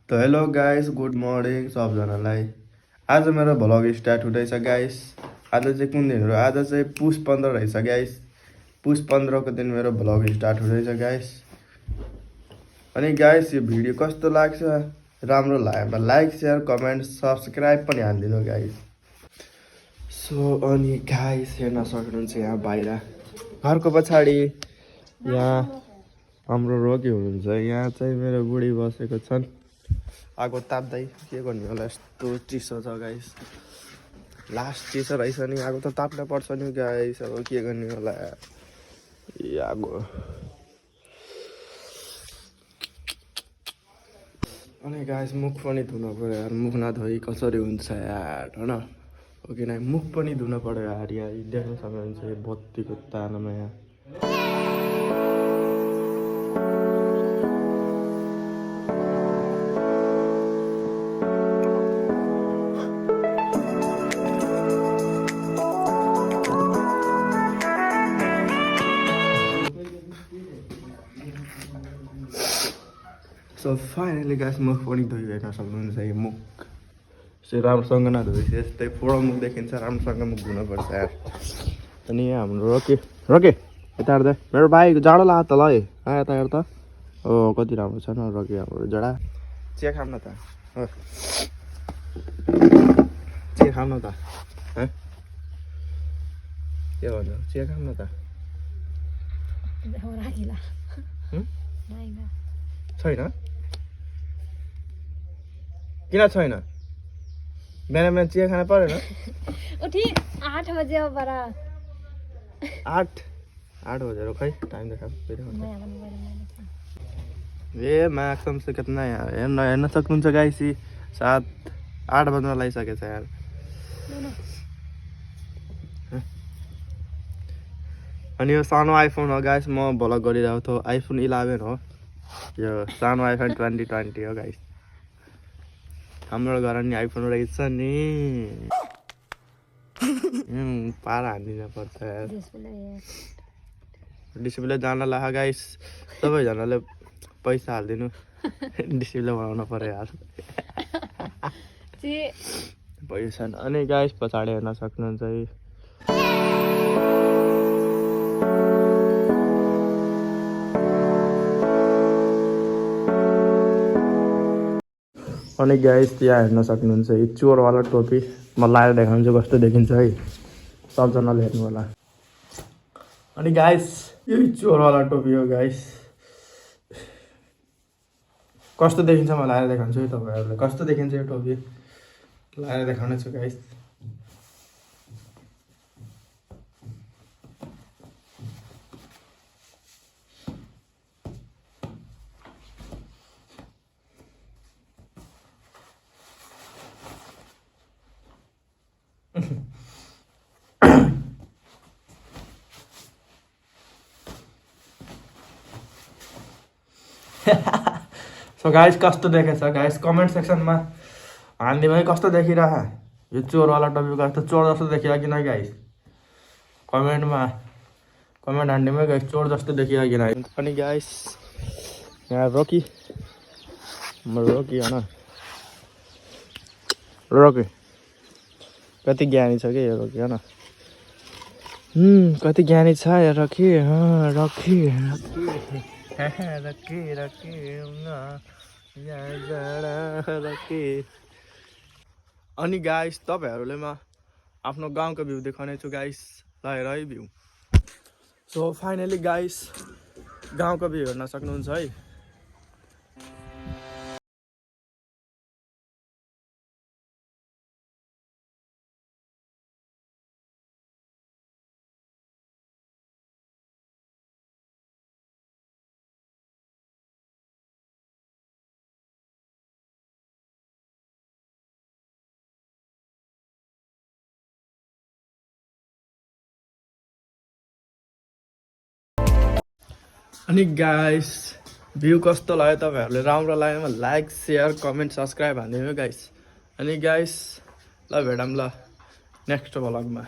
त hello guys, good morning सबजनालाई। आज मेरो भ्लग स्टार्ट हुँदैछ गाइस। आज चाहिँ कुन दिन हो? आज चाहिँ पुस 15 रहेछ गाइस। पुस 15 को दिन मेरो भ्लग स्टार्ट हुँदैछ गाइस। अनि गाइस यो भिडियो कस्तो लाग्छ? राम्रो लाग्यो भने लाइक शेयर कमेन्ट सब्सक्राइब पनि हालिदिनु गाइस। सो अनि गाइस हेर्न सक्नुहुन्छ यहाँ बाहिर घरको पछाडि यहाँ हाम्रो रोगी हुनुहुन्छ। यहाँ चाहिँ मेरो बुढी बसेको छन् आगो ताप्दै। के गर्ने होला, यस्तो चिसो छ गाइस। लास्ट चिसो रहेछ नि, आगो त ताप्न पर्छ नि गाइस। अब के गर्ने होला आगो। अनि गाइस मुख पनि धुन पर्यो यार। मुख नधोइ कसरी हुन्छ यार, होइन? हो कि नै? मुख पनि धुन पर्यो यार। यहाँ देख्न सक्नुहुन्छ यो बत्तीको तारमा यहाँ। सो फाइनली गाइस मुख पनि धोइहेर्न सक्नुहुन्छ। यो मुख चाहिँ राम्रोसँग नधोएपछि यस्तै फोडो मुख देखिन्छ। राम्रोसँग मुख धुनुपर्छ यार। अनि यहाँ हाम्रो रोके यता हेर्दा मेरो भाइ जाडो लाग्यो त ल यता हेर्दा। हो कति राम्रो छ न रोके हाम्रो जडा। चिया खाऊँ न त, हो चिया खाऊँ न त, के भन्नु? चिया खाऊँ न त। छैन? किन छैन? बिहान बिहान चिया खान परेन? उठी 8 बजे हो बरा। 8 बजे खै टाइम देखा ए माक्सम से कितना यार। हेर्न सक्नुहुन्छ गाइस 7-8 बज्न लागिसकेछ यार। अनि यो सानो आइफोन हो गाइस। म भ्लग गरिरहेको थिएँ। आइफोन 11 हो यो सानो आइफोन 2020 हो गाइस। हाम्रो घर नि आइफोन रहेछ नि। पारा हानिदिन पर्छ यार। डिस्प्ले जान लाग्यो गाइस। सबैजनाले पैसा हालिदिनु डिस्प्ले बनाउन पर्यो यार। पैसा अनि गाइस पछाडि हेर्न सक्नुहुन्छ है। अनि गाइस यहाँ हेर्न सक्नुहुन्छ यो चोरवाला टोपी म लाएर देखाउँछु कस्तो देखिन्छ है। सबजनाले हेर्नु होला। अनि गाइस यो चोरवाला टोपी हो गाइस। कस्तो देखिन्छ म लाएर देखाउँछु है तपाईँहरूलाई। कस्तो देखिन्छ यो टोपी लाएर देखाउने छु गाइस। सो गाइस कस्तो देखेछ गाइस कमेन्ट सेक्सनमा हानिदिनु है। कस्तो देखिरह यो चोरवाला टोपी कस्तो चोर जस्तो देखियो कि नै गाइस? कमेन्टमा कमेन्ट हानिदिनु है गाइस, चोर जस्तो देखियो कि नै? अनि गाइस यहाँ रोकी होइन रोकी कति ज्ञानी छ कि यो रोकी होइन? कति ज्ञानी छ यो रोकी। रोकी अनि गाइस तपाईँहरूले म आफ्नो गाउँको भ्यू देखाउने छु गाइस। ल है भ्यू। सो फाइनली गाइस गाउँको भ्यू हेर्न सक्नुहुन्छ है। अनि गाइस भ्यू कस्तो लाग्यो तपाईँहरूले? राम्रो लाग्यो भने लाइक शेयर कमेन्ट सब्सक्राइब हानिदिनु गाइस। अनि गाइस ल भेटौँ ल नेक्स्ट भ्लगमा।